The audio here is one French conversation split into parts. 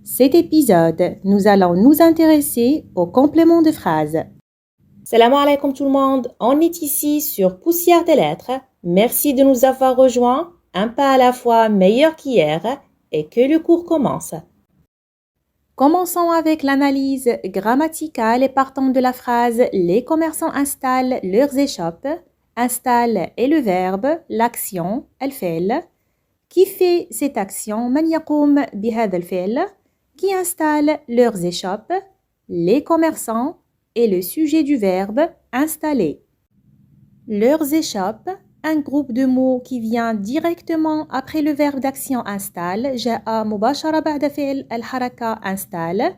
Cet épisode, nous allons nous intéresser au complément de phrase. Salam alaikum tout le monde, on est ici sur Poussière des lettres. Merci de nous avoir rejoints, un pas à la fois meilleur qu'hier et que le cours commence. Commençons avec l'analyse grammaticale et partant de la phrase « Les commerçants installent leurs échoppes ». Installe est le verbe, l'action, الفعل. Qui fait cette action؟ من يقوم بهذا الفعل؟ Qui installe leurs échoppes? Les commerçants est le sujet du verbe installer. Leurs échoppes, un groupe de mots qui vient directement après le verbe d'action installe, جاء مباشرة بعد فعل الحركة installe.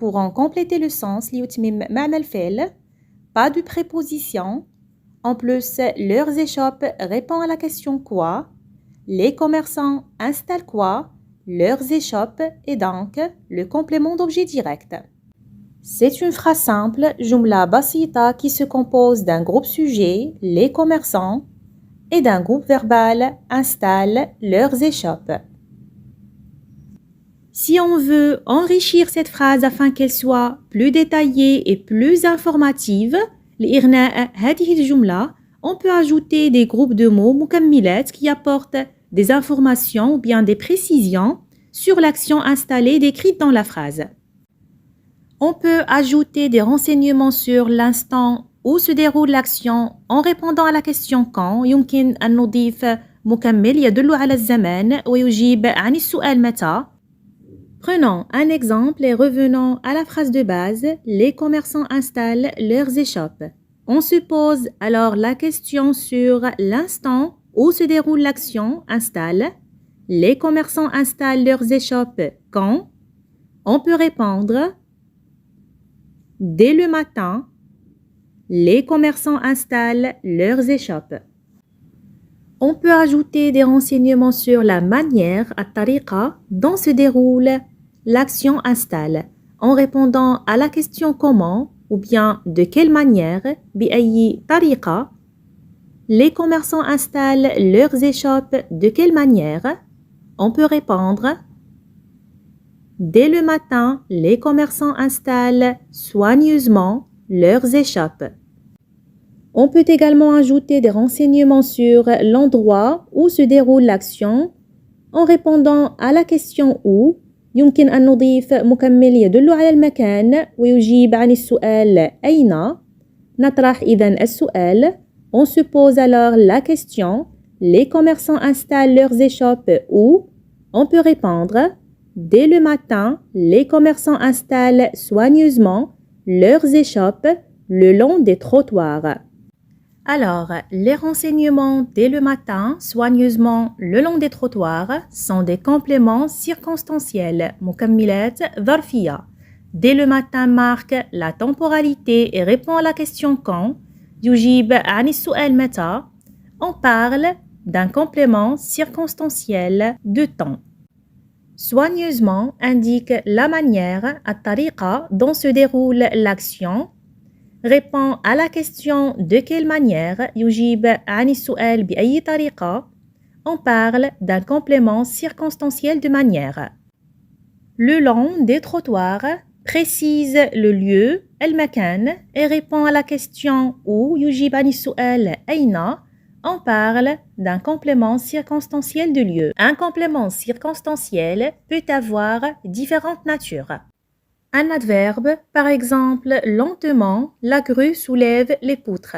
Pour en compléter le sens, ليتمم معنى الفعل, pas de préposition. En plus, leurs échoppes répond à la question quoi. Les commerçants installent quoi? Leurs échoppes est donc le complément d'objet direct. C'est une phrase simple, جملة بسيطة, qui se compose d'un groupe sujet, les commerçants, et d'un groupe verbal, installent leurs échoppes. Si on veut enrichir cette phrase afin qu'elle soit plus détaillée et plus informative, لإغناء هذه الجملة, on peut ajouter des groupes de mots مكملات qui apportent des informations ou bien des précisions sur l'action installée décrite dans la phrase. On peut ajouter des renseignements sur l'instant où se déroule l'action en répondant à la question quand. يمكن أن نضيف مكمل يدل على الزمان ويجيب عن السؤال متى. Prenons un exemple et revenons à la phrase de base. Les commerçants installent leurs échoppes. On se pose alors la question sur l'instant où se déroule l'action installe. Les commerçants installent leurs échoppes quand? On peut répondre dès le matin. Les commerçants installent leurs échoppes. On peut ajouter des renseignements sur la manière, الطريقة, dont se déroule l'action installe, en répondant à la question comment ou bien de quelle manière, بأي طريقة. Les commerçants installent leurs échoppes de quelle manière? On peut répondre dès le matin, les commerçants installent soigneusement leurs échoppes. On peut également ajouter des renseignements sur l'endroit où se déroule l'action en répondant à la question où. يمكن أن نضيف مكمل يدل على المكان ويجيب عن السؤال أين. نطرح إذن السؤال. On se pose alors la question. Les commerçants installent leurs échoppes où? On peut répondre dès le matin, les commerçants installent soigneusement leurs échoppes le long des trottoirs. Alors, les renseignements dès le matin, soigneusement le long des trottoirs, sont des compléments circonstanciels, مكملات ظرفية. Dès le matin marque la temporalité et répond à la question quand. يجيب عن السؤال متى. On parle d'un complément circonstanciel de temps. Soigneusement indique la manière, الطريقة, dont se déroule l'action. Répond à la question de quelle manière. يجيب عن السؤال بأي طريقة. On parle d'un complément circonstanciel de manière. Le long des trottoirs précise le lieu, المكان, et répond à la question où. يجيب عن السؤال أين. On parle d'un complément circonstanciel de lieu. Un complément circonstanciel peut avoir différentes natures. Un adverbe, par exemple, lentement, la grue soulève les poutres.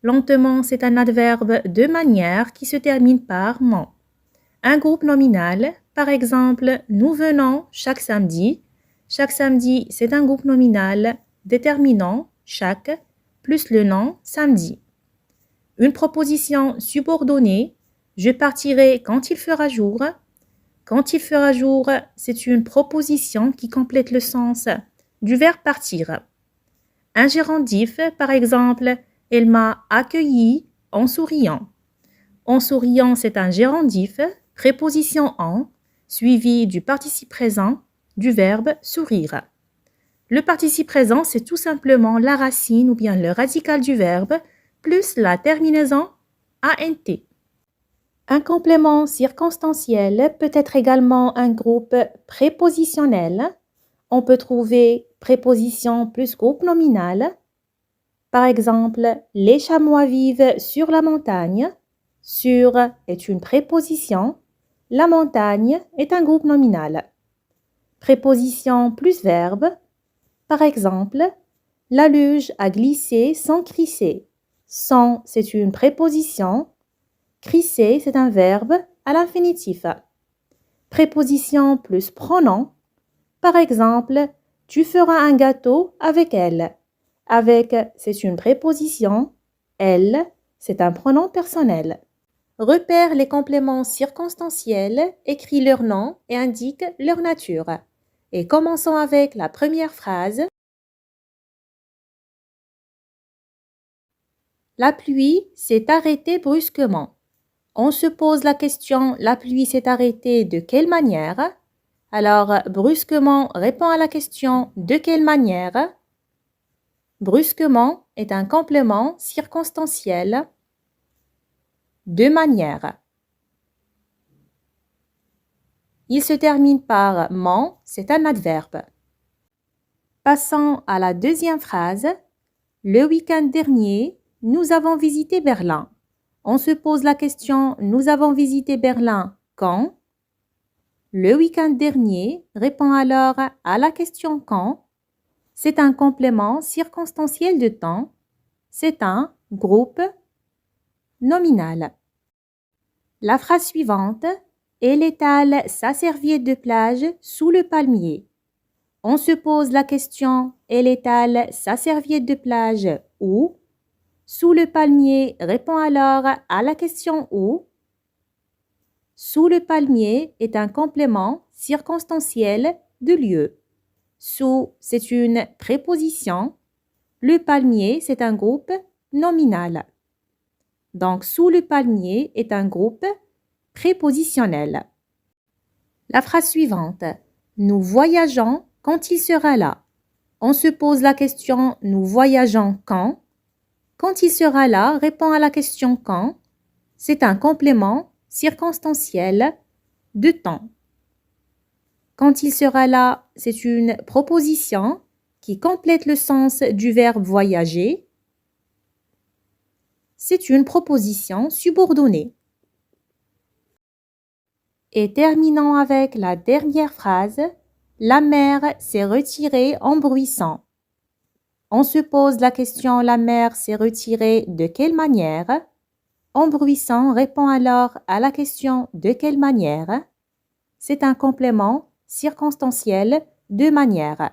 Lentement, c'est un adverbe de manière qui se termine par ment. Un groupe nominal, par exemple, nous venons chaque samedi. Chaque samedi, c'est un groupe nominal déterminant chaque plus le nom samedi. Une proposition subordonnée, je partirai quand il fera jour. Quand il fera jour, c'est une proposition qui complète le sens du verbe partir. Un gérondif, par exemple, elle m'a accueilli en souriant. En souriant, c'est un gérondif, préposition en, suivi du participe présent du verbe sourire. Le participe présent, c'est tout simplement la racine ou bien le radical du verbe plus la terminaison ant. Un complément circonstanciel peut être également un groupe prépositionnel. On peut trouver préposition plus groupe nominal. Par exemple, les chamois vivent sur la montagne. Sur est une préposition. La montagne est un groupe nominal. Préposition plus verbe. Par exemple, la luge a glissé sans crisser. Sans, c'est une préposition. Crisser, c'est un verbe à l'infinitif. Préposition plus pronom. Par exemple, tu feras un gâteau avec elle. Avec, c'est une préposition. Elle, c'est un pronom personnel. Repère les compléments circonstanciels, écris leur nom et indique leur nature. Et commençons avec la première phrase. La pluie s'est arrêtée brusquement. On se pose la question, la pluie s'est arrêtée de quelle manière? Alors, brusquement répond à la question de quelle manière? Brusquement est un complément circonstanciel de manière. Il se termine par ment, c'est un adverbe. Passons à la deuxième phrase. Le week-end dernier, nous avons visité Berlin. On se pose la question, nous avons visité Berlin quand? Le week-end dernier répond alors à la question quand. C'est un complément circonstanciel de temps. C'est un groupe nominal. La phrase suivante. Elle étale sa serviette de plage sous le palmier. On se pose la question, elle étale sa serviette de plage où? Sous le palmier répond alors à la question où. Sous le palmier est un complément circonstanciel de lieu. Sous, c'est une préposition. Le palmier, c'est un groupe nominal. Donc, sous le palmier est un groupe prépositionnel. La phrase suivante. Nous voyageons quand il sera là. On se pose la question, nous voyageons quand? Quand il sera là, répond à la question quand. C'est un complément circonstanciel de temps. Quand il sera là, c'est une proposition qui complète le sens du verbe voyager. C'est une proposition subordonnée. Et terminons avec la dernière phrase. La mer s'est retirée en bruissant. On se pose la question, la mer s'est retirée de quelle manière? En bruissant répond alors à la question de quelle manière? C'est un complément circonstanciel de manière.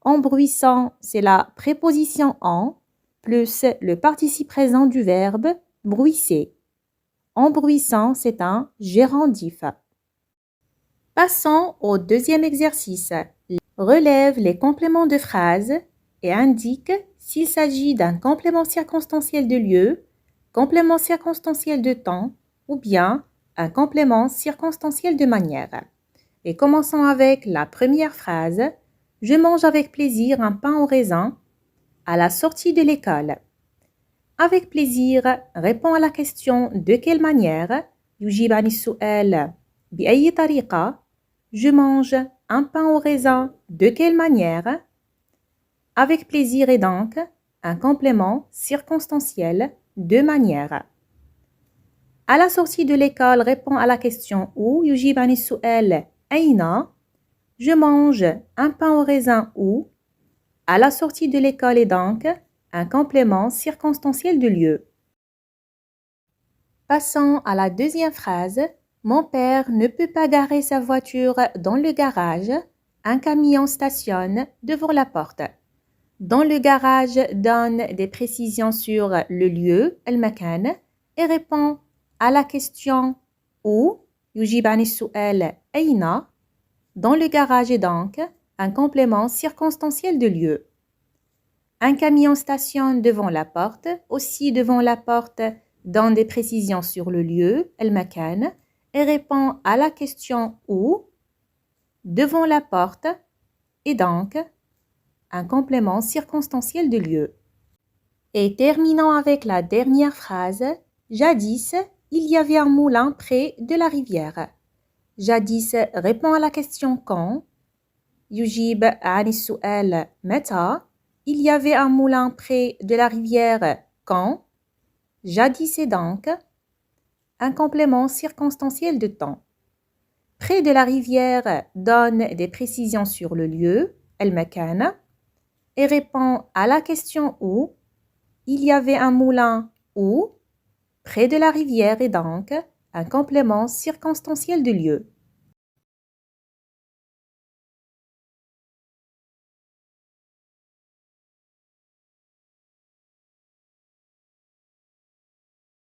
En bruissant, c'est la préposition en plus le participe présent du verbe bruisser. En bruissant, c'est un gérondif. Passons au deuxième exercice. Relève les compléments de phrase et indique s'il s'agit d'un complément circonstanciel de lieu, complément circonstanciel de temps ou bien un complément circonstanciel de manière. Et commençons avec la première phrase. Je mange avec plaisir un pain au raisin à la sortie de l'école. Avec plaisir répond à la question de quelle manière. يجيب عن السؤال بأي طريقة. Je mange un pain au raisin de quelle manière? Avec plaisir est donc un complément circonstanciel de manière. À la sortie de l'école répond à la question où. يجيب عن السؤال أين. Je mange un pain au raisin où. À la sortie de l'école est donc un complément circonstanciel de lieu. Passons à la deuxième phrase. Mon père ne peut pas garer sa voiture dans le garage. Un camion stationne devant la porte. Dans le garage donne des précisions sur le lieu, المكان, et répond à la question où. يجيب عن السؤال أين. Dans le garage est donc un complément circonstanciel de lieu. Un camion stationne devant la porte, aussi devant la porte donne des précisions sur le lieu, المكان, et répond à la question où. Devant la porte est donc un complément circonstanciel de lieu. Et terminons avec la dernière phrase. Jadis, il y avait un moulin près de la rivière. جديث répond à la question quand. يجيب عن السؤال متى. Il y avait un moulin près de la rivière quand. Jadis est donc un complément circonstanciel de temps. Près de la rivière donne des précisions sur le lieu, المكان, et répond à la question où. Il y avait un moulin où. Près de la rivière est donc un complément circonstanciel de lieu.